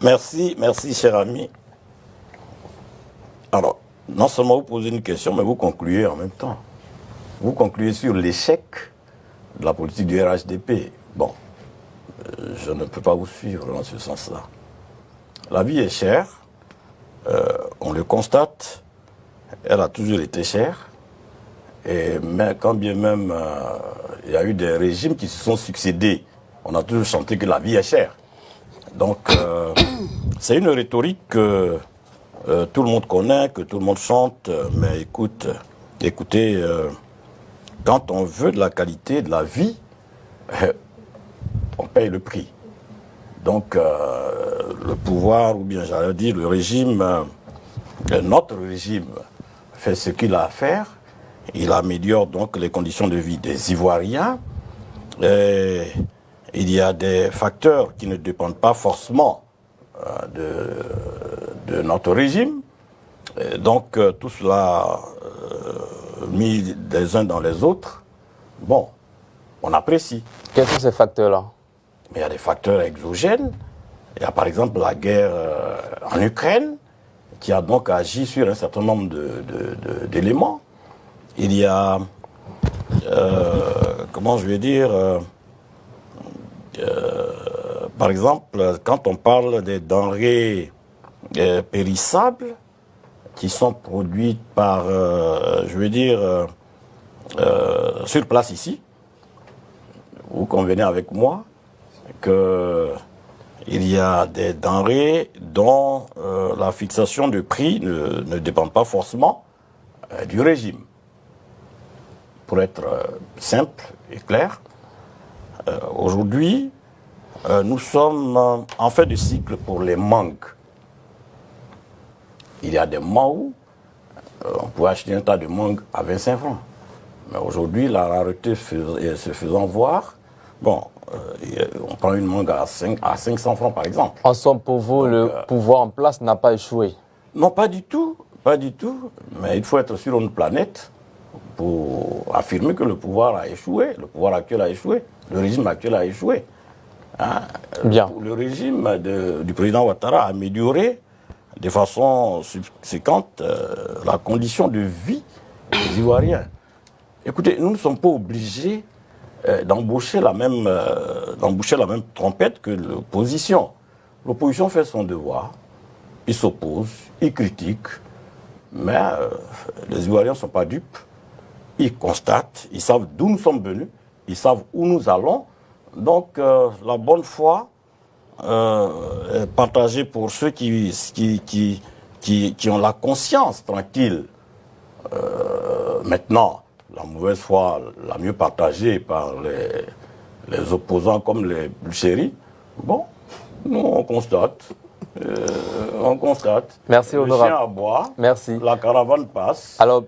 Merci, cher ami. Alors, non seulement vous posez une question, mais vous concluez en même temps. Vous concluez sur l'échec de la politique du RHDP. Bon, je ne peux pas vous suivre dans ce sens-là. La vie est chère, on le constate, elle a toujours été chère, mais quand bien même il y a eu des régimes qui se sont succédés, on a toujours chanté que la vie est chère. Donc, c'est une rhétorique que tout le monde connaît, que tout le monde chante, mais écoutez, quand on veut de la qualité de la vie, on paye le prix. Donc, le pouvoir, ou bien j'allais dire le régime, notre régime fait ce qu'il a à faire. Il améliore donc les conditions de vie des Ivoiriens. Et il y a des facteurs qui ne dépendent pas forcément de notre régime. Et donc, tout cela mis les uns dans les autres, bon, on apprécie. Quels sont ces facteurs-là? Mais il y a des facteurs exogènes. Il y a par exemple la guerre en Ukraine, qui a donc agi sur un certain nombre d'éléments. Il y a, comment je vais dire, par exemple, quand on parle des denrées périssables, qui sont produites par, je veux dire, sur place ici, vous convenez avec moi qu'il y a des denrées dont la fixation de prix ne dépend pas forcément du régime. Pour être simple et clair, aujourd'hui, nous sommes en fin de cycle pour les mangues. Il y a des mois où on pouvait acheter un tas de mangues à 25 francs. Mais aujourd'hui, la rareté se faisant voir, bon, on prend une mangue à 500 francs par exemple. En somme, pour vous, donc, le pouvoir en place n'a pas échoué? Non, pas du tout. Mais il faut être sur une planète pour affirmer que le pouvoir a échoué. Le pouvoir actuel a échoué. Le régime actuel a échoué. Hein? Bien. Le régime du président Ouattara a amélioré de façon subséquente la condition de vie des Ivoiriens. Écoutez, nous ne sommes pas obligés d'embaucher la même trompette que l'opposition. L'opposition fait son devoir, il s'oppose, il critique, mais les Ivoiriens ne sont pas dupes. Ils constatent, ils savent d'où nous sommes venus, ils savent où nous allons. Donc la bonne foi est partagée pour ceux qui ont la conscience tranquille. Maintenant, la mauvaise foi, la mieux partagée par les opposants comme les Bulchéri, bon, nous on constate. Merci, le chien aboie. Merci. La caravane passe. Alors,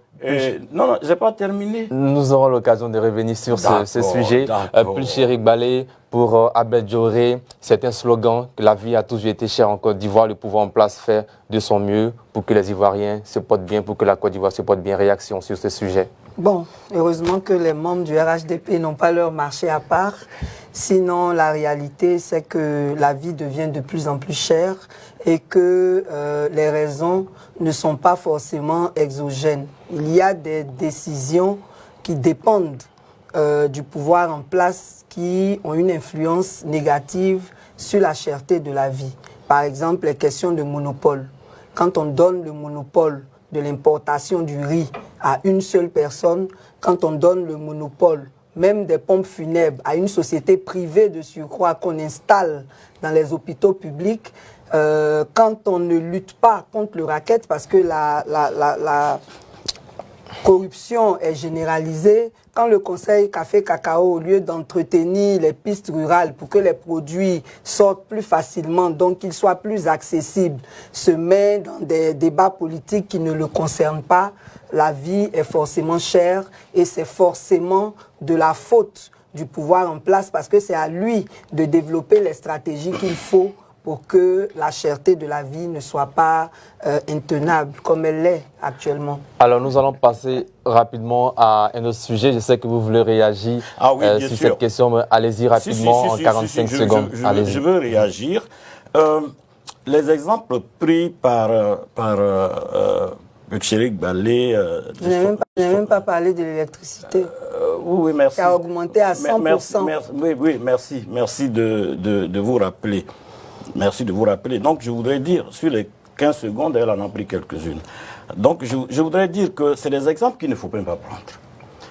non, je n'ai pas terminé. Nous aurons l'occasion de revenir sur ce sujet. Bulchéri Balé pour Abel Dioré, c'est un slogan que la vie a toujours été chère en Côte d'Ivoire. Le pouvoir en place fait de son mieux pour que les Ivoiriens se portent bien, pour que la Côte d'Ivoire se porte bien. Réaction sur ce sujet? Bon, heureusement que les membres du RHDP n'ont pas leur marché à part. Sinon, la réalité, c'est que la vie devient de plus en plus chère et que les raisons ne sont pas forcément exogènes. Il y a des décisions qui dépendent du pouvoir en place qui ont une influence négative sur la cherté de la vie. Par exemple, les questions de monopole. Quand on donne le monopole de l'importation du riz à une seule personne, quand on donne le monopole même des pompes funèbres à une société privée de surcroît qu'on installe dans les hôpitaux publics, quand on ne lutte pas contre le racket parce que la corruption est généralisée, quand le conseil Café Cacao, au lieu d'entretenir les pistes rurales pour que les produits sortent plus facilement, donc qu'ils soient plus accessibles, se met dans des débats politiques qui ne le concernent pas, la vie est forcément chère et c'est forcément de la faute du pouvoir en place parce que c'est à lui de développer les stratégies qu'il faut pour que la cherté de la vie ne soit pas intenable comme elle l'est actuellement. Alors nous allons passer rapidement à un autre sujet. Je sais que vous voulez réagir sur cette question. Allez-y rapidement en 45 secondes. Je veux réagir. les exemples pris par Chéric Balé... je n'ai même pas parlé de l'électricité. Oui, merci. Qui a augmenté à 100%. Oui, merci. Merci de vous rappeler. Merci de vous rappeler. Donc, je voudrais dire, sur les 15 secondes, elle en a pris quelques-unes. Donc, je voudrais dire que c'est des exemples qu'il ne faut même pas prendre.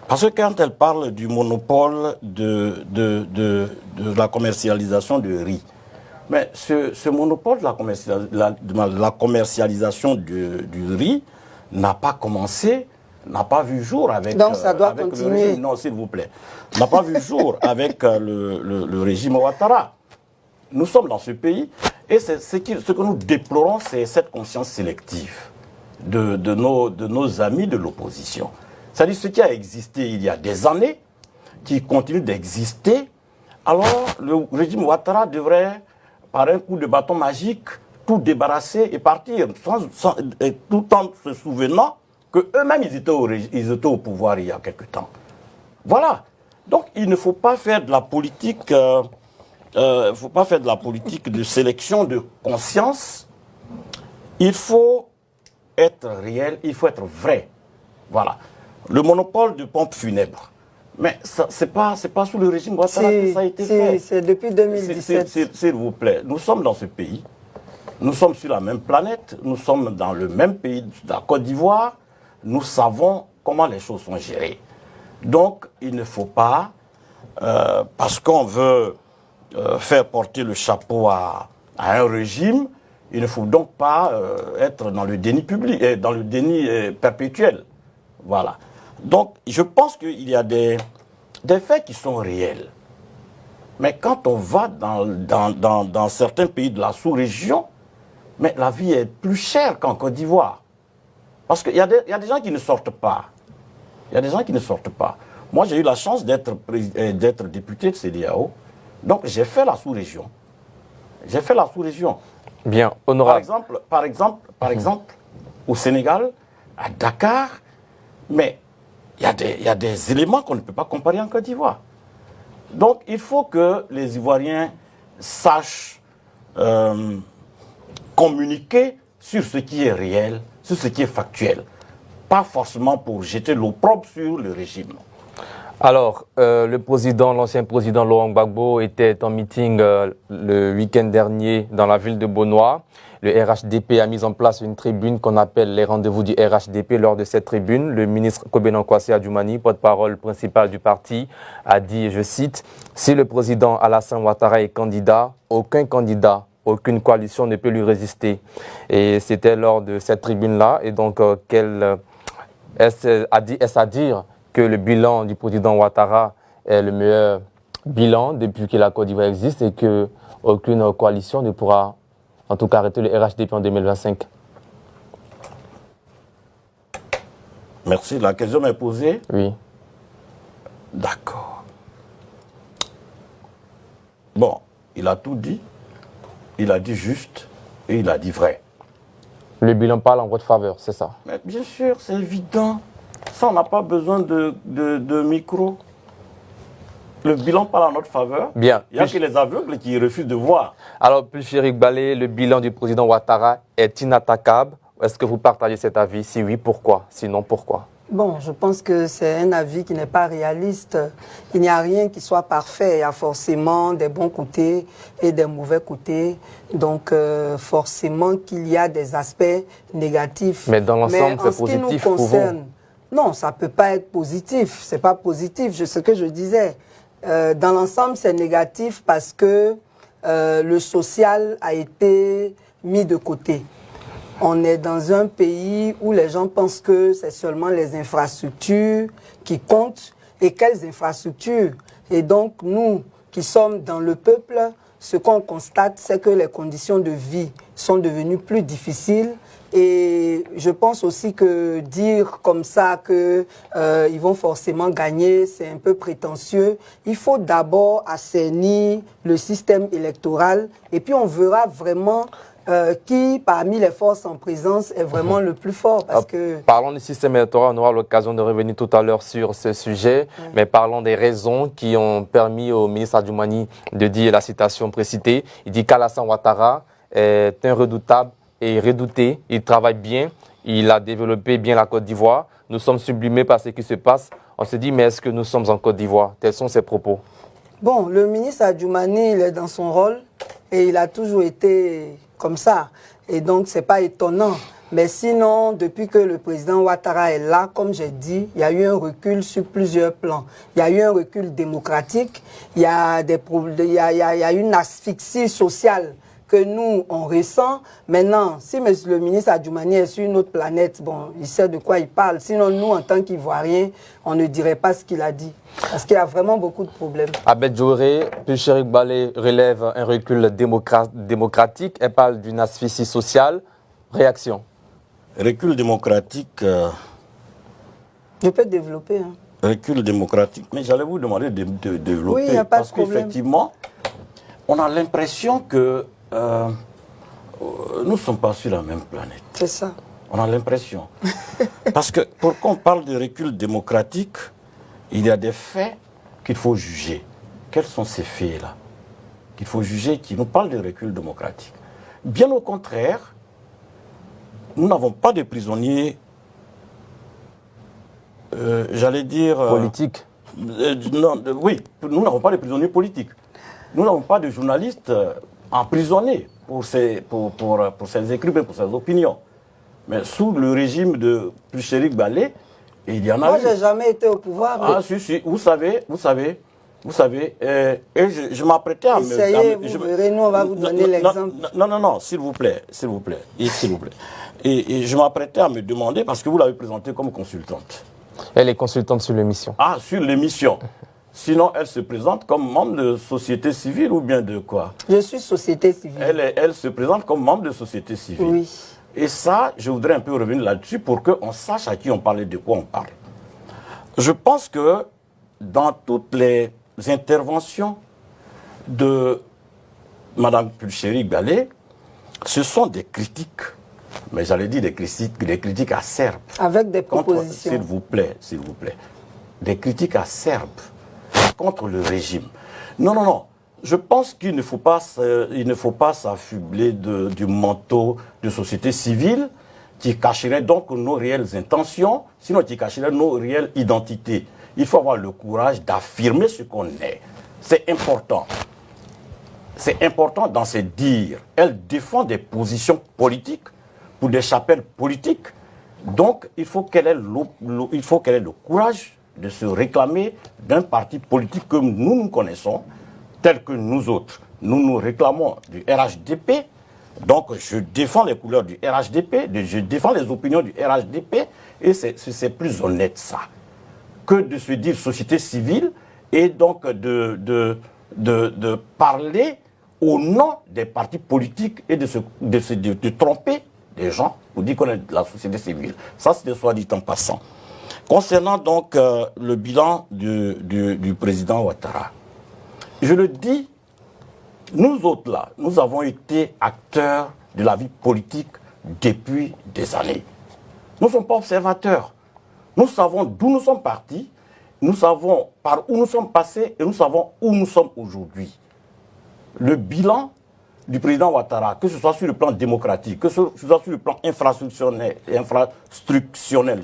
Parce que quand elle parle du monopole de la commercialisation du riz, mais ce monopole de la commercialisation du riz n'a pas commencé, n'a pas vu jour avec, donc ça doit avec continuer. le régime. Non, s'il vous plaît. N'a pas vu jour avec le régime Ouattara. Nous sommes dans ce pays et ce que nous déplorons, c'est cette conscience sélective de nos amis de l'opposition. C'est-à-dire ce qui a existé il y a des années, qui continue d'exister. Alors le régime Ouattara devrait, par un coup de bâton magique, tout débarrasser et partir, tout en se souvenant qu'eux-mêmes ils étaient au pouvoir il y a quelque temps. Voilà. Donc il ne faut pas faire de la politique, de sélection de conscience. Il faut être réel, il faut être vrai. Voilà. Le monopole de pompes funèbres. Mais ce n'est pas sous le régime Ouattara que ça a été fait. C'est depuis 2017. S'il vous plaît, nous sommes dans ce pays. Nous sommes sur la même planète. Nous sommes dans le même pays, la Côte d'Ivoire. Nous savons comment les choses sont gérées. Donc, il ne faut pas, parce qu'on veut faire porter le chapeau à un régime, il ne faut donc pas être dans le déni public, dans le déni perpétuel. Voilà. Donc, je pense qu'il y a des faits qui sont réels. Mais quand on va dans certains pays de la sous-région, mais la vie est plus chère qu'en Côte d'Ivoire. Parce qu'il y a des gens qui ne sortent pas. Il y a des gens qui ne sortent pas. Moi, j'ai eu la chance d'être député de CEDEAO. Donc, j'ai fait la sous-région. J'ai fait la sous-région. Bien, honorable. Par exemple, au Sénégal, à Dakar, mais il y a des éléments qu'on ne peut pas comparer en Côte d'Ivoire. Donc, il faut que les Ivoiriens sachent communiquer sur ce qui est réel, sur ce qui est factuel. Pas forcément pour jeter l'opprobre sur le régime. Alors, l'ancien président Laurent Gbagbo était en meeting le week-end dernier dans la ville de Bonoa. Le RHDP a mis en place une tribune qu'on appelle les rendez-vous du RHDP. Lors de cette tribune, le ministre Kobena Kwasi Adjoumani, porte-parole principal du parti, a dit, je cite, « Si le président Alassane Ouattara est candidat, aucun candidat, aucune coalition ne peut lui résister. » Et c'était lors de cette tribune-là. Et donc, est-ce à dire que le bilan du président Ouattara est le meilleur bilan depuis que la Côte d'Ivoire existe et qu'aucune coalition ne pourra en tout cas arrêter le RHDP en 2025? Merci. La question m'est posée? Oui. D'accord. Bon, il a tout dit. Il a dit juste et il a dit vrai. Le bilan parle en votre faveur, c'est ça? Mais bien sûr, c'est évident. Ça, on n'a pas besoin de micro. Le bilan parle en notre faveur. Bien. Il n'y a que les aveugles qui refusent de voir. Alors, Chéric Balé, le bilan du président Ouattara est inattaquable. Est-ce que vous partagez cet avis? Si oui, pourquoi? Sinon, pourquoi? Bon, je pense que c'est un avis qui n'est pas réaliste. Il n'y a rien qui soit parfait. Il y a forcément des bons côtés et des mauvais côtés. Donc, forcément qu'il y a des aspects négatifs. Mais dans l'ensemble, c'est positif pour vous? Non, ça ne peut pas être positif. Ce n'est pas positif, ce que je disais. Dans l'ensemble, c'est négatif parce que le social a été mis de côté. On est dans un pays où les gens pensent que c'est seulement les infrastructures qui comptent. Et quelles infrastructures? Et donc, nous qui sommes dans le peuple, ce qu'on constate, c'est que les conditions de vie sont devenues plus difficiles. Et je pense aussi que dire comme ça qu'ils vont forcément gagner, c'est un peu prétentieux. Il faut d'abord assainir le système électoral et puis on verra vraiment qui, parmi les forces en présence, est vraiment le plus fort. Parce que... Parlons du système électoral, on aura l'occasion de revenir tout à l'heure sur ce sujet, mais parlons des raisons qui ont permis au ministre Adjoumani de dire la citation précitée. Il dit qu'Alassane Ouattara est un redoutable et redouté. Il travaille bien, il a développé bien la Côte d'Ivoire. Nous sommes sublimés par ce qui se passe. On se dit, mais est-ce que nous sommes en Côte d'Ivoire? Tels sont ses propos. Bon, le ministre Adjoumani, il est dans son rôle et il a toujours été comme ça. Et donc, ce n'est pas étonnant. Mais sinon, depuis que le président Ouattara est là, comme j'ai dit, il y a eu un recul sur plusieurs plans. Il y a eu un recul démocratique, il y a une asphyxie sociale que nous, on ressent. Maintenant, si le ministre Adjoumani est sur une autre planète, bon, il sait de quoi il parle. Sinon, nous, en tant qu'Ivoiriens, on ne dirait pas ce qu'il a dit. Parce qu'il y a vraiment beaucoup de problèmes. Abed Djoré, Pulchérik Balé relève un recul démocratique. Elle parle d'une asphyxie sociale. Réaction? Recul démocratique. Je peux développer. Hein. Recul démocratique. Mais j'allais vous demander de développer. Oui, il n'y a pas parce de problème. qu'effectivement, on a l'impression que nous ne sommes pas sur la même planète. C'est ça. On a l'impression. Parce que pour qu'on parle de recul démocratique, il y a des faits qu'il faut juger. Quels sont ces faits-là qu'il faut juger qui nous parlent de recul démocratique? Bien au contraire, nous n'avons pas de prisonniers, j'allais dire... Politique. Oui, nous n'avons pas de prisonniers politiques. Nous n'avons pas de journalistes emprisonnés pour ses écrits, pour ses opinions. Mais sous le régime de Pulchérik Balé, il y en a Moi, eu. je n'ai jamais été au pouvoir. Ah, si, vous savez, et je m'apprêtais à Essayez, vous verrez, nous, on va vous donner l'exemple. Non, s'il vous plaît. Et je m'apprêtais à me demander, parce que vous l'avez présentée comme consultante. Elle est consultante sur l'émission. Ah, sur l'émission. Sinon, elle se présente comme membre de société civile ou bien de quoi? Je suis société civile. Elle se présente comme membre de société civile. Oui. Et ça, je voudrais un peu revenir là-dessus pour qu'on sache à qui on parle et de quoi on parle. Je pense que dans toutes les interventions de Mme Pulchérik Balé, ce sont des critiques, mais j'allais dire des critiques acerbes. Avec des propositions. S'il vous plaît, des critiques acerbes contre le régime. Non. Je pense qu'il ne faut pas s'affubler du manteau de société civile qui cacherait donc nos réelles intentions, sinon qui cacherait nos réelles identités. Il faut avoir le courage d'affirmer ce qu'on est. C'est important. C'est important dans ses dires. Elle défend des positions politiques pour des chapelles politiques. Donc, il faut qu'elle ait le courage de se réclamer d'un parti politique que nous connaissons, tel que nous autres. Nous réclamons du RHDP. Donc, je défends les couleurs du RHDP, je défends les opinions du RHDP, et c'est plus honnête ça, que de se dire société civile, et donc de parler au nom des partis politiques et de tromper des gens pour dire qu'on est de la société civile. Ça, c'est soit dit en passant. Concernant donc le bilan du président Ouattara, je le dis, nous autres là, nous avons été acteurs de la vie politique depuis des années. Nous ne sommes pas observateurs. Nous savons d'où nous sommes partis, nous savons par où nous sommes passés et nous savons où nous sommes aujourd'hui. Le bilan du président Ouattara, que ce soit sur le plan démocratique, que ce soit sur le plan infrastructurel,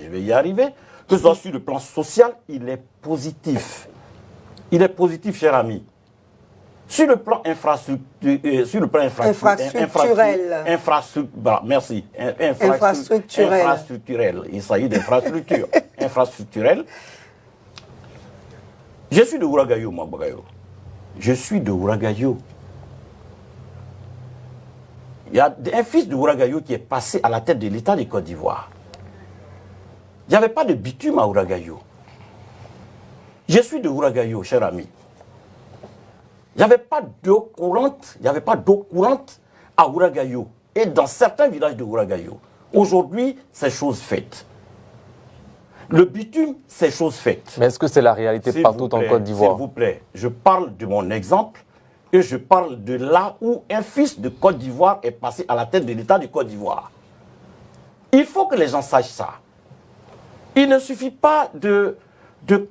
je vais y arriver, que ce soit sur le plan social, il est positif. Il est positif, cher ami. Sur le plan infrastructurel. Merci. Infrastructurel. Il s'agit d'infrastructure. Infrastructurel. Je suis de Ouagayogo, Mabagayo. Je suis de Ouagayogo. Il y a un fils de Ouagayogo qui est passé à la tête de l'État de Côte d'Ivoire. Il n'y avait pas de bitume à Ouagayogo. Je suis de Ouagayogo, cher ami. Il n'y avait pas d'eau courante, à Ouagayogo et dans certains villages de Ouagayogo. Aujourd'hui, c'est chose faite. Le bitume, c'est chose faite. Mais est-ce que c'est la réalité partout en Côte d'Ivoire? S'il vous plaît, je parle de mon exemple et je parle de là où un fils de Côte d'Ivoire est passé à la tête de l'État de Côte d'Ivoire. Il faut que les gens sachent ça. Il ne suffit pas de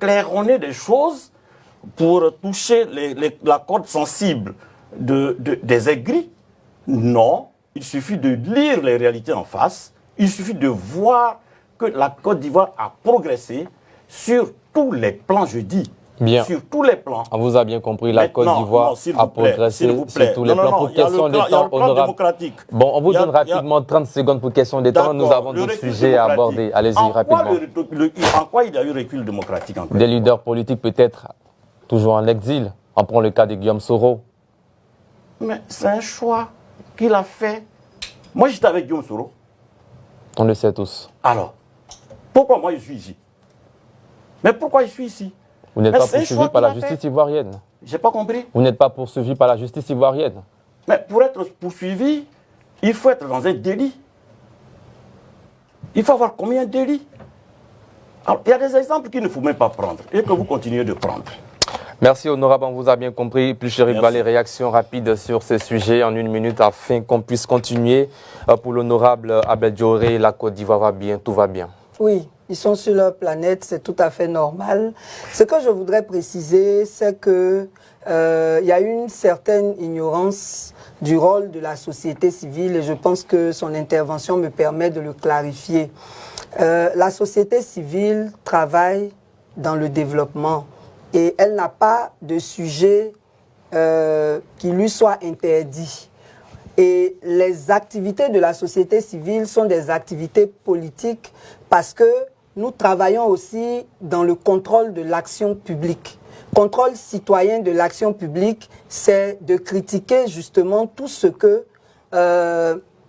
claironner des choses pour toucher la corde sensible des aigris. Non, il suffit de lire les réalités en face. Il suffit de voir que la Côte d'Ivoire a progressé sur tous les plans, je dis. Bien. Sur tous les plans. On vous a bien compris, la Côte d'Ivoire a progressé sur tous les plans. Pour question de temps honorable. Bon, on vous donne rapidement 30 secondes pour question de temps. Nous avons d'autres sujets à aborder. Allez-y, rapidement. En quoi il y a eu recul démocratique en Côte Des leaders politiques peut-être toujours en exil. On prend le cas de Guillaume Soro. Mais c'est un choix qu'il a fait. Moi, j'étais avec Guillaume Soro. On le sait tous. Alors, pourquoi moi je suis ici? Mais pourquoi je suis ici? Vous n'êtes pas poursuivi par la justice ivoirienne. J'ai pas compris. Vous n'êtes pas poursuivi par la justice ivoirienne. Mais pour être poursuivi, il faut être dans un délit. Il faut avoir combien de délits? Alors, il y a des exemples qu'il ne faut même pas prendre et que vous continuez de prendre. Merci honorable, on vous a bien compris. Plus Chéric Balé, réaction rapide sur ce sujet en 1 minute afin qu'on puisse continuer. Pour l'honorable Abel Dioré, la Côte d'Ivoire va bien, tout va bien. Oui, ils sont sur leur planète, c'est tout à fait normal. Ce que je voudrais préciser, c'est que y a une certaine ignorance du rôle de la société civile et je pense que son intervention me permet de le clarifier. La société civile travaille dans le développement et elle n'a pas de sujet qui lui soit interdit. Et les activités de la société civile sont des activités politiques parce que nous travaillons aussi dans le contrôle de l'action publique. Contrôle citoyen de l'action publique, c'est de critiquer justement tout ce que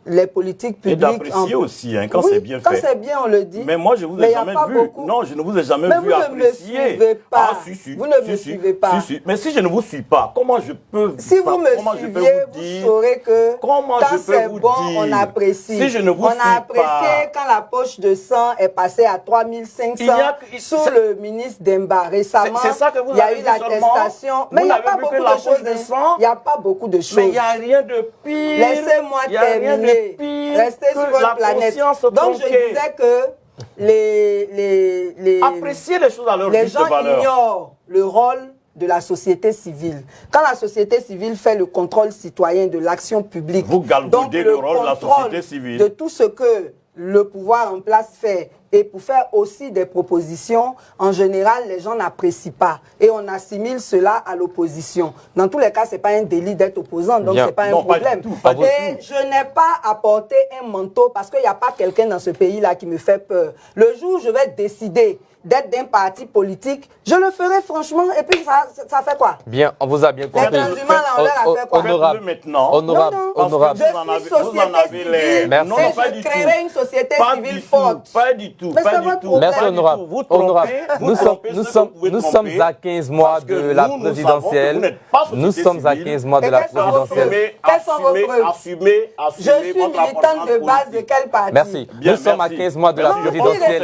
les politiques publiques... Et d'apprécier aussi, hein, quand c'est bien fait. Quand c'est bien, on le dit. Mais moi, je vous ai jamais vu. Beaucoup... Non, je ne vous ai jamais vu apprécier. Mais vous ne me suivez pas. Ah, si. Vous ne me suivez pas. Si. Mais si je ne vous suis pas, comment je peux... Si vous me suiviez, vous saurez que quand c'est bon, on apprécie. Si je ne vous suis pas... On a apprécié quand la poche de sang est passée à 3500 sous le ministre Demba. Récemment, il y a eu l'attestation. Mais il n'y a pas beaucoup de choses. Il n'y a pas beaucoup de choses. Mais il n'y a rien de pire. Laissez-moi terminer. Restez sur votre planète. Donc je disais que apprécier les choses à leur les juste valeur. gens ignorent le rôle de la société civile. Quand la société civile fait le contrôle citoyen de l'action publique, vous galvaudez le rôle de la société civile. De tout ce que le pouvoir en place fait et pour faire aussi des propositions, en général, les gens n'apprécient pas. Et on assimile cela à l'opposition. Dans tous les cas, ce n'est pas un délit d'être opposant, donc ce n'est pas un problème. Et je n'ai pas apporté un manteau parce qu'il n'y a pas quelqu'un dans ce pays-là qui me fait peur. Le jour où je vais décider d'être d'un parti politique, je le ferai franchement, et puis ça fait quoi? Bien, on vous a bien compris. Les transhumants, là, on leur a fait quoi? Honorable, honorable. Je suis société civile, mais je créerai une société civile forte. Pas du tout, mais pas du tout. Merci honorable. Nous sommes à 15 mois de la présidentielle. Nous sommes à 15 mois de la présidentielle. Quelles sont vos preuves? Assumez je suis militante de base de quel parti? Merci. Nous sommes à 15 mois de la présidentielle.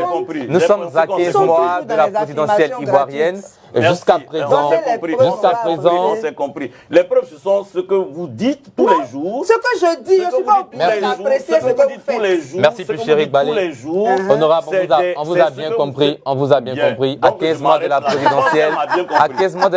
Nous sommes à 15 mois de la présidentielle ivoirienne. Jusqu'à présent, c'est compris. Les preuves, ce sont ce que vous dites tous les jours. Ce que je dis, je ne suis pas obligé d'apprécier ce que vous faites. Merci, plus Chéric Balé. Honorable, on vous a bien compris. On vous a bien compris. À 15 mois de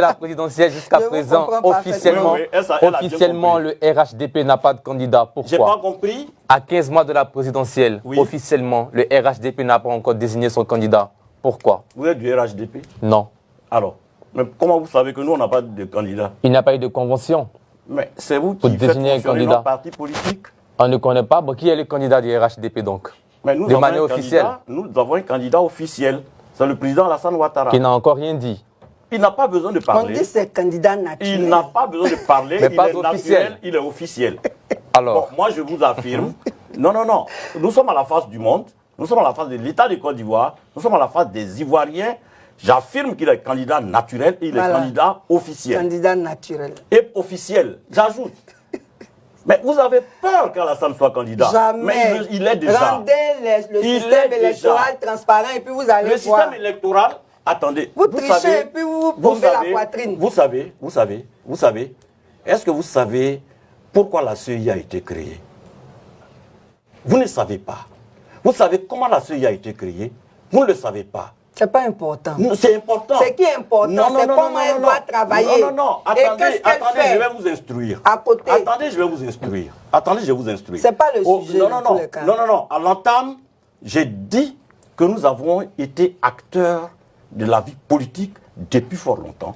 la présidentielle, jusqu'à présent, officiellement, le RHDP n'a pas de candidat. Pourquoi? J'ai pas compris. À 15 mois de la présidentielle, officiellement, le RHDP n'a pas encore désigné son candidat. Pourquoi? Vous êtes du RHDP? Non. Alors, mais comment vous savez que nous, on n'a pas de candidat? Il n'y a pas eu de convention. Mais c'est vous qui faites fonctionner nos partis politiques? On ne connaît pas. Bon, qui est le candidat du RHDP donc? Mais nous de manière officielle. Nous avons un candidat officiel. C'est le président Alassane Ouattara. Qui n'a encore rien dit. Il n'a pas besoin de parler. On dit c'est candidat naturel. Il n'a pas besoin de parler. Mais il pas est officiel. Naturel, il est officiel. Alors. Bon, moi, je vous affirme. Non. Nous sommes à la face du monde. Nous sommes à la face de l'État de Côte d'Ivoire. Nous sommes à la face des Ivoiriens. J'affirme qu'il est candidat naturel et il est candidat officiel. Candidat naturel. Et officiel, j'ajoute. Mais vous avez peur qu'Alassane soit candidat. Jamais. Mais il est déjà. Rendez le système électoral transparent et puis vous allez le voir. Le système électoral, attendez. Vous trichez savez, et puis vous bombez la poitrine. Vous savez. Est-ce que vous savez pourquoi la CEI a été créée? Vous ne savez pas. Vous savez comment la CEI a été créée? Vous ne le savez pas. C'est pas important. C'est important. Ce qui est important, c'est comment elle doit travailler. Non. Attendez, je vais vous instruire. À côté. Attendez, je vais vous instruire. C'est pas le sujet. Non. À l'entame, j'ai dit que nous avons été acteurs de la vie politique depuis fort longtemps.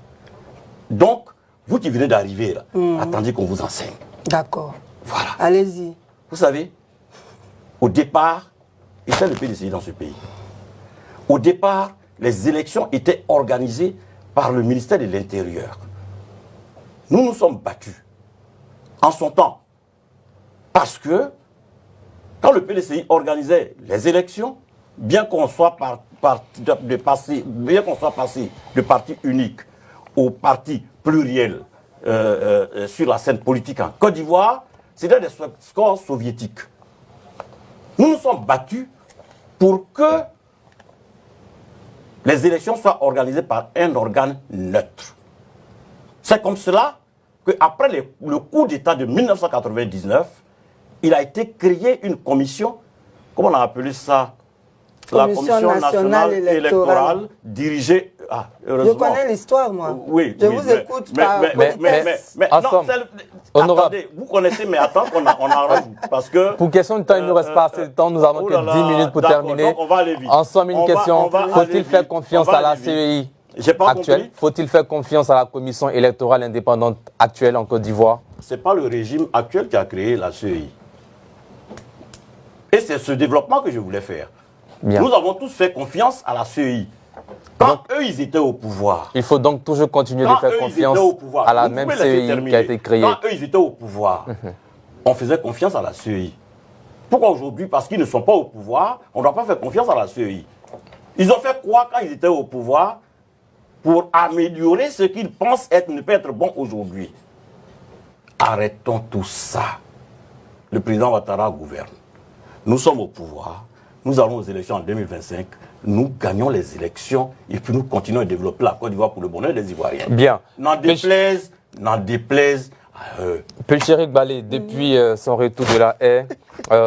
Donc, vous qui venez d'arriver là, attendez qu'on vous enseigne. D'accord. Voilà. Allez-y. Vous savez, au départ, il fait le PDCI dans ce pays. Au départ, les élections étaient organisées par le ministère de l'Intérieur. Nous nous sommes battus en son temps parce que quand le PDCI organisait les élections, bien qu'on soit passé de parti unique au parti pluriel sur la scène politique en Côte d'Ivoire, c'était des scores soviétiques. Nous nous sommes battus pour que les élections soient organisées par un organe neutre. C'est comme cela qu'après le coup d'État de 1999, il a été créé une commission, comment on a appelé ça? La Commission nationale électorale dirigée... je connais l'histoire, moi. Oui, je vous écoute par politesse. Mais non, attendez, vous connaissez, mais attends qu'on arrange. Parce que... Pour question de temps, il ne nous reste pas assez de temps. Nous avons que 10 minutes pour terminer. Donc on va aller vite. En somme, une question. Faut-il faire confiance à la CEI actuelle? Faut-il faire confiance à la Commission électorale indépendante actuelle en Côte d'Ivoire? Ce n'est pas le régime actuel qui a créé la CEI. Et c'est ce développement que je voulais faire. Bien. Nous avons tous fait confiance à la CEI. Quand eux, ils étaient au pouvoir. Il faut donc toujours continuer de faire confiance à la même CEI qui a été créée. Quand eux, ils étaient au pouvoir, on faisait confiance à la CEI. Pourquoi aujourd'hui? Parce qu'ils ne sont pas au pouvoir, on ne doit pas faire confiance à la CEI. Ils ont fait quoi quand ils étaient au pouvoir pour améliorer ce qu'ils pensent ne pas être bon aujourd'hui? Arrêtons tout ça. Le président Ouattara gouverne. Nous sommes au pouvoir. Nous allons aux élections en 2025. Nous gagnons les élections et puis nous continuons à développer la Côte d'Ivoire pour le bonheur des Ivoiriens. Bien. N'en déplaise à eux. Pelchirik Balé, depuis son retour de la haie,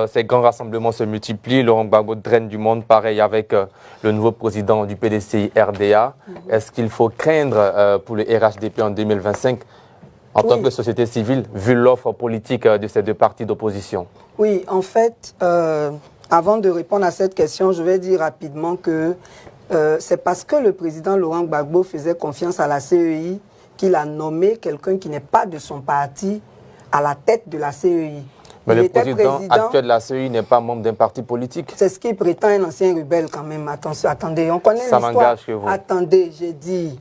ces grands rassemblements se multiplient. Laurent Gbagbo draine du monde, pareil avec le nouveau président du PDCI RDA. Est-ce qu'il faut craindre pour le RHDP en 2025 en tant que société civile, vu l'offre politique de ces deux partis d'opposition? Oui, en fait, avant de répondre à cette question, je vais dire rapidement que c'est parce que le président Laurent Gbagbo faisait confiance à la CEI qu'il a nommé quelqu'un qui n'est pas de son parti à la tête de la CEI. Mais le président actuel de la CEI n'est pas membre d'un parti politique. C'est ce qu'il prétend, un ancien rebelle quand même. Attention, attendez, on connaît l'histoire. Ça m'engage que vous. Attendez, j'ai dit,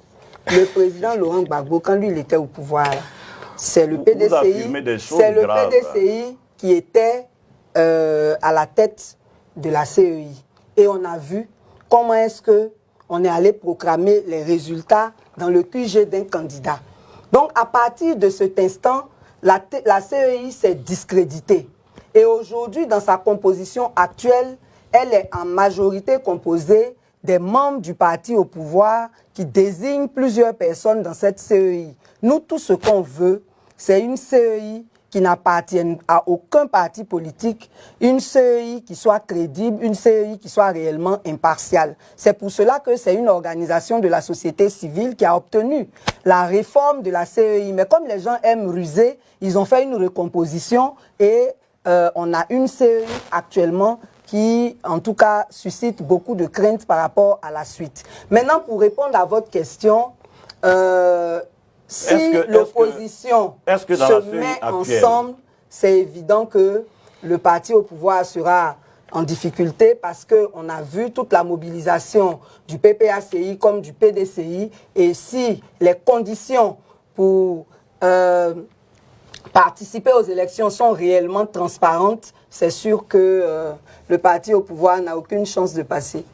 le président Laurent Gbagbo, quand lui il était au pouvoir, c'est le PDCI qui était à la tête de la CEI. Et on a vu comment est-ce qu'on est allé proclamer les résultats dans le QG d'un candidat. Donc, à partir de cet instant, la CEI s'est discréditée. Et aujourd'hui, dans sa composition actuelle, elle est en majorité composée des membres du parti au pouvoir qui désignent plusieurs personnes dans cette CEI. Nous, tout ce qu'on veut, c'est une CEI qui n'appartienne à aucun parti politique, une CEI qui soit crédible, une CEI qui soit réellement impartiale. C'est pour cela que c'est une organisation de la société civile qui a obtenu la réforme de la CEI. Mais comme les gens aiment ruser, ils ont fait une recomposition et on a une CEI actuellement qui, en tout cas, suscite beaucoup de craintes par rapport à la suite. Maintenant, pour répondre à votre question, si l'opposition se met ensemble, c'est évident que le parti au pouvoir sera en difficulté parce qu'on a vu toute la mobilisation du PPACI comme du PDCI. Et si les conditions pour participer aux élections sont réellement transparentes, c'est sûr que le parti au pouvoir n'a aucune chance de passer.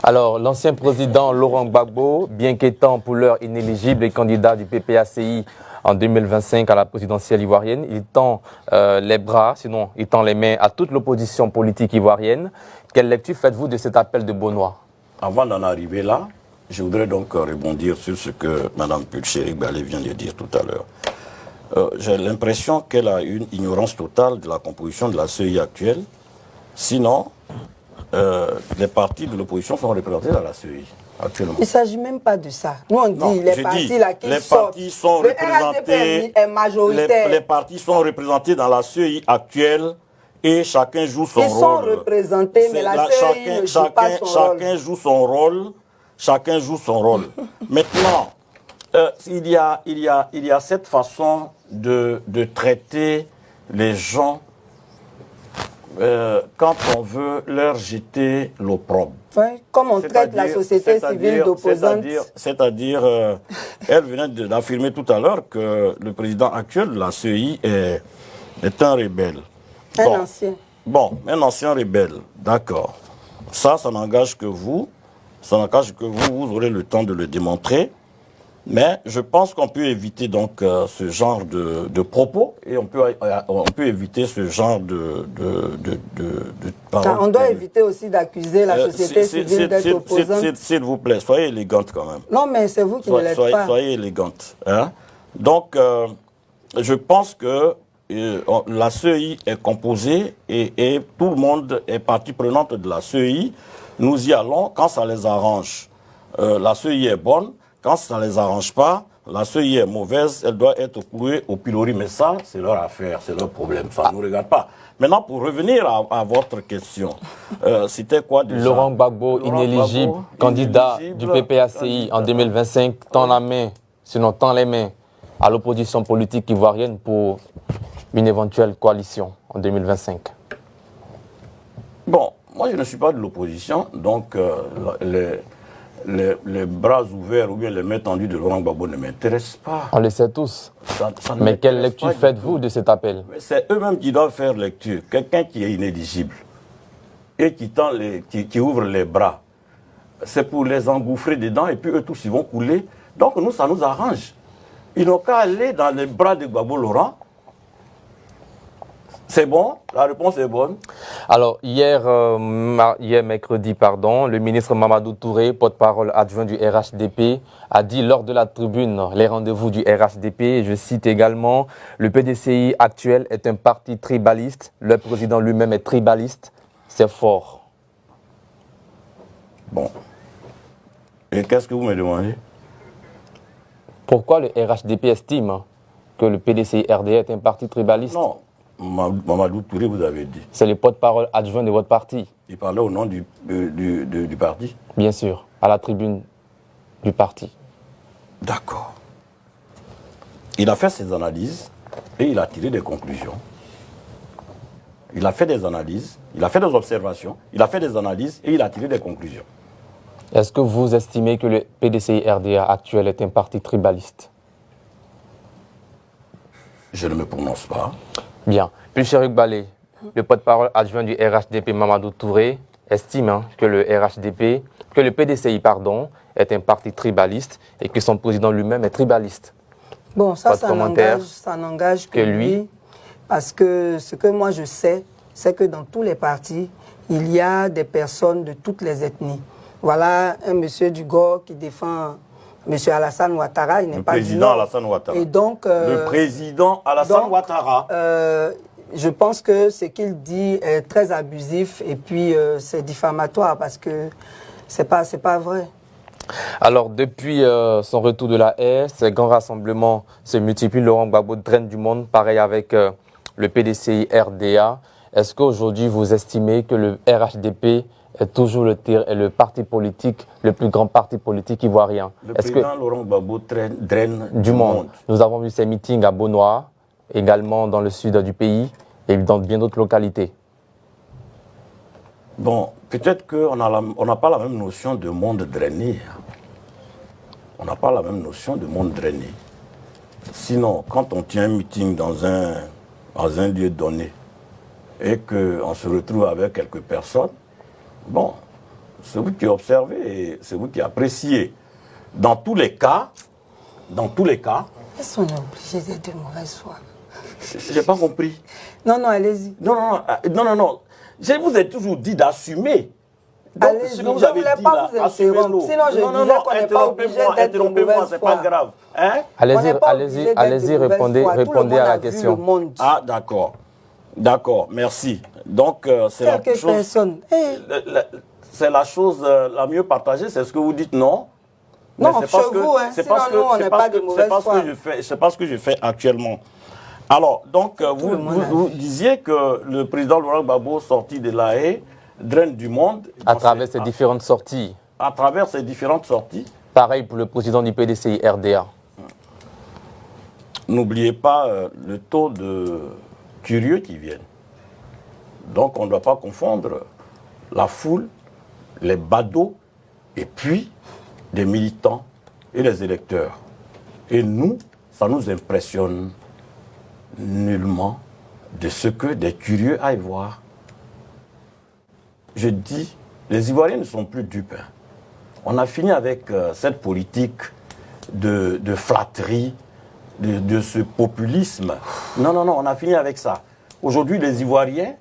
Alors, l'ancien président Laurent Gbagbo, bien qu'étant pour l'heure inéligible et candidat du PPACI en 2025 à la présidentielle ivoirienne, il tend les bras, sinon il tend les mains à toute l'opposition politique ivoirienne. Quelle lecture faites-vous de cet appel de Benoît? Avant d'en arriver là, je voudrais donc rebondir sur ce que Mme Pelchirik Balé vient de dire tout à l'heure. J'ai l'impression qu'elle a une ignorance totale de la composition de la CEI actuelle. Sinon, les partis de l'opposition sont représentés dans la CEI. actuellement. Il ne s'agit même pas de ça. Nous, on dit les partis là qui sortent. Les partis sont représentés. Est majoritaire. Les partis sont représentés dans la CEI actuelle et chacun joue son rôle. Ils sont représentés, mais la CEI ne joue pas son rôle. Chacun joue son rôle. Chacun joue son rôle. Maintenant, il y a cette façon de traiter les gens quand on veut leur jeter l'opprobre. Ouais, comme on traite la société civile d'opposante. C'est-à-dire, elle venait d'affirmer tout à l'heure que le président actuel de la CEI est un rebelle. Un ancien. Bon, un ancien rebelle, d'accord. Ça n'engage que vous. Ça n'engage que vous aurez le temps de le démontrer. Mais je pense qu'on peut éviter donc ce genre de propos et on peut éviter ce genre de paroles. On doit éviter aussi d'accuser la société civile d'être opposante. S'il vous plaît, soyez élégante quand même. Non, mais c'est vous qui ne l'êtes pas. Soyez élégante. Hein? Donc, je pense que la CEI est composée et tout le monde est partie prenante de la CEI. Nous y allons quand ça les arrange. La CEI est bonne. Quand ça ne les arrange pas, la CEI est mauvaise, elle doit être clouée au pilori. Mais ça, c'est leur affaire, c'est leur problème. Ça ne nous regarde pas. Maintenant, pour revenir à votre question, c'était quoi déjà? Laurent Gbagbo, inéligible, candidat du PPACI en 2025, tend la main, sinon tend les mains à l'opposition politique ivoirienne pour une éventuelle coalition en 2025. Bon, moi je ne suis pas de l'opposition, donc les bras ouverts ou bien les mains tendues de Laurent Gbagbo ne m'intéressent pas. On le sait tous. Mais quelle lecture faites-vous de cet appel? C'est eux-mêmes qui doivent faire lecture. Quelqu'un qui est inéligible et qui ouvre les bras, c'est pour les engouffrer dedans et puis eux tous ils vont couler. Donc nous, ça nous arrange. Ils n'ont qu'à aller dans les bras de Gbagbo Laurent. C'est bon? La réponse est bonne. Alors, hier mercredi, le ministre Mamadou Touré, porte-parole adjoint du RHDP, a dit lors de la tribune les rendez-vous du RHDP, je cite également, le PDCI actuel est un parti tribaliste, le président lui-même est tribaliste, c'est fort. Bon. Et qu'est-ce que vous me demandez? Pourquoi le RHDP estime que le PDCI-RDA est un parti tribaliste? Non. Mamadou Touré, vous avez dit. C'est le porte-parole adjoint de votre parti. Il parlait au nom du parti? Bien sûr, à la tribune du parti. D'accord. Il a fait ses analyses et il a tiré des conclusions. Il a fait des analyses, il a fait des observations, il a fait des analyses et il a tiré des conclusions. Est-ce que vous estimez que le PDCI-RDA actuel est un parti tribaliste? Je ne me prononce pas. Bien. Pulchérik Balé, le porte-parole adjoint du RHDP Mamadou Touré, estime que le PDCI est un parti tribaliste et que son président lui-même est tribaliste. Bon, ça n'engage que lui. Parce que ce que moi je sais, c'est que dans tous les partis, il y a des personnes de toutes les ethnies. Voilà un monsieur Dugor qui défend M. Alassane Ouattara, il n'est pas du Nord. Alassane Ouattara. Et donc, le président Alassane Ouattara. Je pense que ce qu'il dit est très abusif et puis c'est diffamatoire parce que c'est pas vrai. Alors, depuis son retour de la haie, ces grands rassemblements se multiplient. Laurent Gbagbo draine du monde, pareil avec le PDCI-RDA. Est-ce qu'aujourd'hui, vous estimez que le RHDP est toujours le parti politique, le plus grand parti politique ivoirien? Le président Laurent Gbagbo draine du monde. Nous avons vu ces meetings à Beaunois, également dans le sud du pays et dans bien d'autres localités. Bon, peut-être qu'on n'a pas la même notion de monde drainé. On n'a pas la même notion de monde drainé. Sinon, quand on tient un meeting dans un lieu donné et qu'on se retrouve avec quelques personnes, bon, c'est vous qui observez et c'est vous qui appréciez. Dans tous les cas... Est-ce qu'on est obligé d'être de mauvaise foi? J'ai pas compris. Non, allez-y. Non. Je vous ai toujours dit d'assumer. Allez-y, je ne voulais pas vous interrompre. Sinon, je disais qu'on n'est pas obligé d'être de mauvaise c'est pas grave. Hein? Allez-y, répondez à la question. Ah, d'accord, merci. Donc, c'est la chose... c'est la chose la mieux partagée. C'est ce que vous dites, non? Non, chez vous, hein, sinon nous, on n'est pas de mauvaise foi. C'est pas ce que je fais actuellement. Alors, donc, vous disiez que le président Laurent Gbagbo, sorti de La Haye, draine du monde. À travers ses différentes sorties. À travers ses différentes sorties. Pareil pour le président du PDCI RDA. N'oubliez pas le taux de curieux qui viennent. Donc, on ne doit pas confondre la foule, les badauds, et puis des militants et les électeurs. Et nous, ça nous impressionne nullement de ce que des curieux aillent voir. Je dis, les Ivoiriens ne sont plus dupes. Hein. On a fini avec cette politique de flatterie, de ce populisme. Non, on a fini avec ça. Aujourd'hui, les Ivoiriens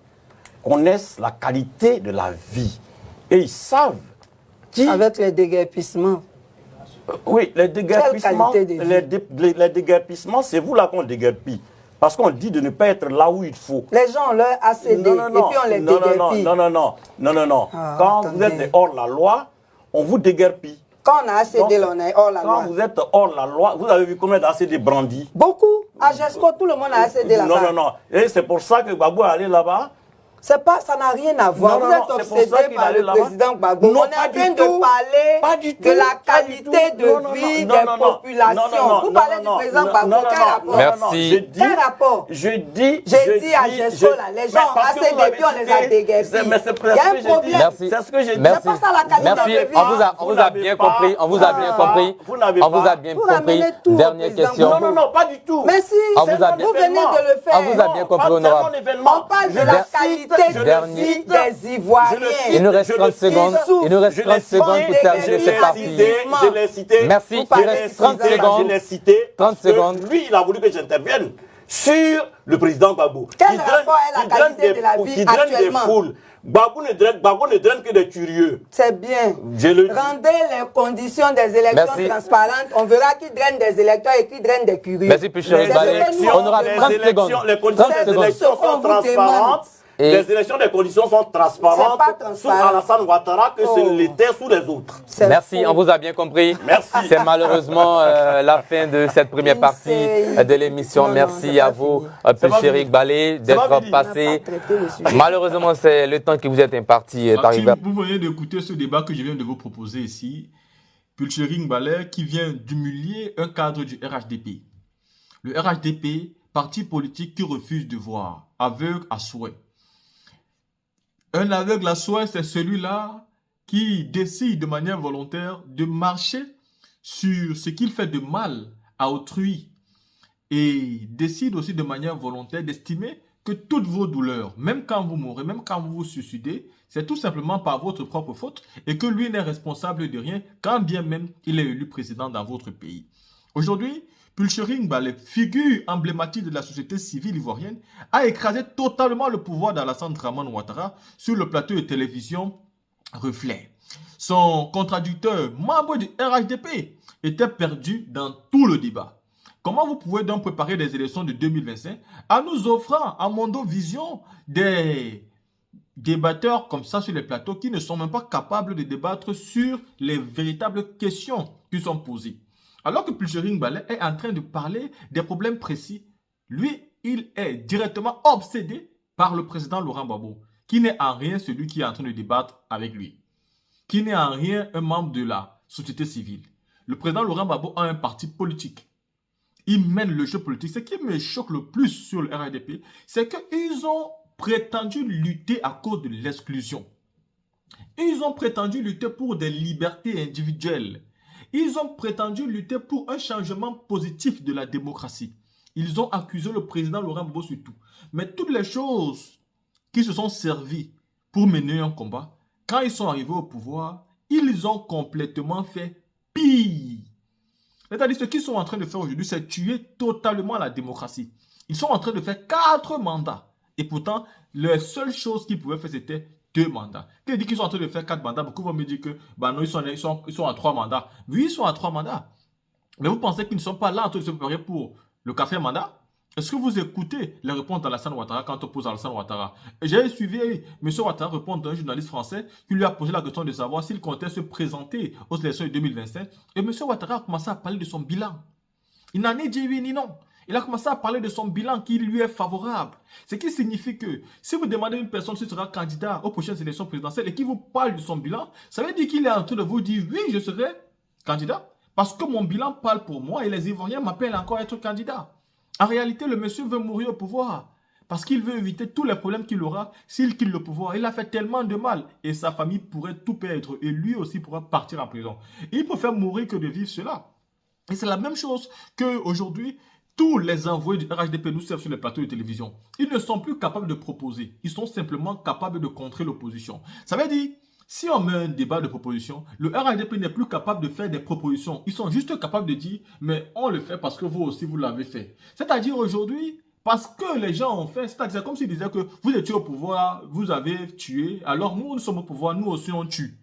connaissent la qualité de la vie. Et ils savent qui... Avec les déguerpissements. Oui, les déguerpissements, les déguerpissements, c'est vous là qu'on déguerpit. Parce qu'on dit de ne pas être là où il faut. Les gens ont leur ACD et puis on les déguerpit. Non. Quand vous êtes hors la loi, on vous déguerpit. Quand on a ACD, on est hors la loi. Quand vous êtes hors la loi, vous avez vu combien d'ACD brandis? Beaucoup. À GESCO, tout le monde a ACD là-bas. Non. Et c'est pour ça que Gbagbo est allé là-bas. C'est pas, ça n'a rien à voir. Vous êtes obsédé par le président Gbagbo. On est en train de parler de la qualité de vie des populations. Vous parlez du président Gbagbo. Quel rapport? Merci. Quel rapport? J'ai dit à GESCO là, les gens ont ACD puis on les a déguerpis. Il y a un problème. Merci. C'est ce que j'ai dit. Merci. C'est pas ça la qualité de vie. On vous a bien compris. On vous a bien compris. On vous a bien compris. Dernière question. Non, pas du tout. Mais si, vous venez de le faire. On vous a bien compris, honorable. On parle de la qualité de vie des Ivoiriens. Il nous reste 30 secondes. Il nous reste 30 secondes pour terminer cette partie. Je l'ai cité. Merci. Il reste 30 secondes. Je l'ai cité. 30 secondes. Lui, il a voulu que j'intervienne sur le président Gbagbo. Quel rapport est la qualité de la vie actuellement? Gbagbo ne draine que des curieux. C'est bien. Rendez les conditions des élections transparentes. On verra qui draine des électeurs et qui draine des curieux. Merci, Picheri Balé. On aura 30 secondes. Les conditions des élections sont transparentes. Les élections, les conditions sont transparentes sous Alassane Ouattara que ce l'était sous les autres. Merci, on vous a bien compris. Merci. C'est malheureusement la fin de cette première partie de l'émission. Merci à vous, Picheri Balé, d'être passé. Malheureusement, c'est le temps qui vous est imparti. Vous venez d'écouter ce débat que je viens de vous proposer ici. Picheri Balé qui vient d'humilier un cadre du RHDP. Le RHDP, parti politique qui refuse de voir, aveugle à souhait. Un aveugle à souhait, c'est celui-là qui décide de manière volontaire de marcher sur ce qu'il fait de mal à autrui et décide aussi de manière volontaire d'estimer que toutes vos douleurs, même quand vous mourrez, même quand vous vous suicidez, c'est tout simplement par votre propre faute et que lui n'est responsable de rien quand bien même il est élu président dans votre pays. Aujourd'hui, Picheri Balé, figure emblématique de la société civile ivoirienne, a écrasé totalement le pouvoir d'Alassane Dramane Ouattara sur le plateau de télévision Reflet. Son contradicteur, membre du RHDP, était perdu dans tout le débat. Comment vous pouvez donc préparer les élections de 2025 en nous offrant à Mondo Vision des débatteurs comme ça sur les plateaux qui ne sont même pas capables de débattre sur les véritables questions qui sont posées? Alors que Picheri Balé est en train de parler des problèmes précis, lui, il est directement obsédé par le président Laurent Gbagbo, qui n'est en rien celui qui est en train de débattre avec lui, qui n'est en rien un membre de la société civile. Le président Laurent Gbagbo a un parti politique. Il mène le jeu politique. Ce qui me choque le plus sur le RHDP, c'est qu'ils ont prétendu lutter à cause de l'exclusion. Ils ont prétendu lutter pour des libertés individuelles. Ils ont prétendu lutter pour un changement positif de la démocratie. Ils ont accusé le président Laurent Gbagbo sur tout. Mais toutes les choses qui se sont servies pour mener un combat, quand ils sont arrivés au pouvoir, ils ont complètement fait pire. C'est-à-dire ce qu'ils sont en train de faire aujourd'hui, c'est tuer totalement la démocratie. Ils sont en train de faire 4 mandats. Et pourtant, la seule chose qu'ils pouvaient faire, c'était 2 mandats. Quand ils disent qu'ils sont en train de faire 4 mandats, beaucoup vont me dire que non, ils sont à 3 mandats. Oui, ils sont à 3 mandats. Mais vous pensez qu'ils ne sont pas là en train de se préparer pour le 4e mandat? Est-ce que vous écoutez les réponses d'Alassane Ouattara quand on pose à Alassane Ouattara? J'ai suivi M. Ouattara répondre à un journaliste français qui lui a posé la question de savoir s'il comptait se présenter aux élections de 2025. Et M. Ouattara a commencé à parler de son bilan. Il n'a ni dit oui ni non. Il a commencé à parler de son bilan qui lui est favorable. Ce qui signifie que si vous demandez à une personne s'il sera candidat aux prochaines élections présidentielles et qu'il vous parle de son bilan, ça veut dire qu'il est en train de vous dire oui, je serai candidat. Parce que mon bilan parle pour moi et les Ivoiriens m'appellent encore à être candidat. En réalité, le monsieur veut mourir au pouvoir parce qu'il veut éviter tous les problèmes qu'il aura s'il quitte le pouvoir. Il a fait tellement de mal et sa famille pourrait tout perdre et lui aussi pourrait partir en prison. Et il préfère mourir que de vivre cela. Et c'est la même chose qu'aujourd'hui, tous les envoyés du RHDP nous servent sur les plateaux de télévision. Ils ne sont plus capables de proposer. Ils sont simplement capables de contrer l'opposition. Ça veut dire, si on met un débat de proposition, le RHDP n'est plus capable de faire des propositions. Ils sont juste capables de dire, mais on le fait parce que vous aussi, vous l'avez fait. C'est-à-dire aujourd'hui, parce que les gens ont fait, c'est-à-dire comme s'ils disaient que vous étiez au pouvoir, vous avez tué, alors nous sommes au pouvoir, nous aussi on tue.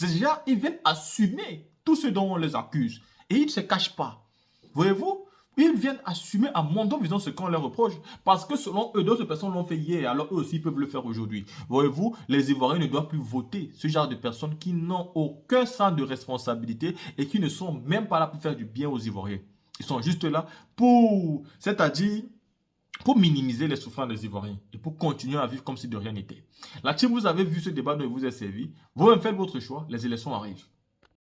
Déjà, ils viennent assumer tout ce dont on les accuse. Et ils ne se cachent pas. Voyez-vous, ils viennent assumer à mon dos ce qu'on leur reproche. Parce que selon eux, d'autres personnes l'ont fait hier, alors eux aussi peuvent le faire aujourd'hui. Voyez-vous, les Ivoiriens ne doivent plus voter ce genre de personnes qui n'ont aucun sens de responsabilité et qui ne sont même pas là pour faire du bien aux Ivoiriens. Ils sont juste là pour, c'est-à-dire, pour minimiser les souffrances des Ivoiriens et pour continuer à vivre comme si de rien n'était. Là, si vous avez vu ce débat dont il vous est servi, vous-même faites votre choix, les élections arrivent.